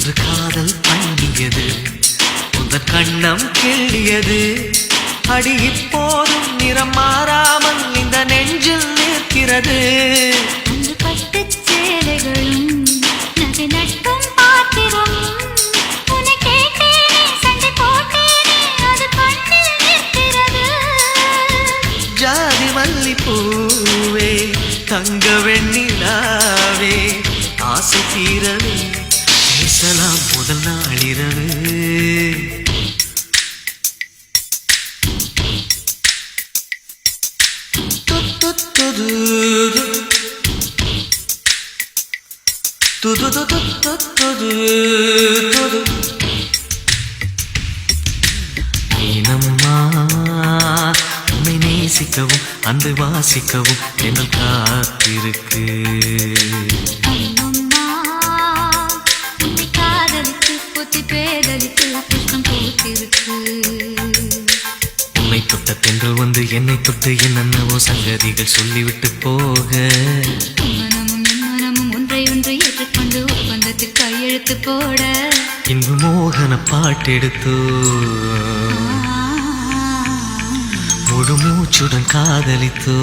இன்று காதல் பண்ணியது உந்தன் கண்ணம் கிள்ளியது அடி இப்போதும் நிறம் மாறாமல் இந்த நெஞ்சில் நிற்கிறது அன்று பட்டுச் சேலைகளும் நகை நட்டும் பாத்திரம் உன்னை கேட்டேனே சண்டை போட்டேனே அது கண்ணில் நிற்கிறது ஜாதி மல்லிப்பூவே தங்க வெண்ணிலாவே ஆசை தீரவே பேசலாம் முதல் நாளிரவு ஏனம்மா உன்னை நேசிக்கவும் அன்பை வாசிக்கவும் எங்கள் காத்திருக்கு அம்மம்மா உன்னை காதலித்து புத்தி பேதலித்து புஷ்பம் பூத்திருக்கு உன்னை தொட்ட தென்றல் வந்து என்னை தொட்டு என்னென்னவோ சங்கதிகள் சொல்லிவிட்டு போக மனமும் என் மனமும் ஒன்றை ஒன்று ஏற்றுக்கொண்டு ஒப்பந்தத்தில் கையெழுத்து போட இன்று மோகன பாட்டெடுத்தோ முழு மூச்சுடன் காதலித்தோ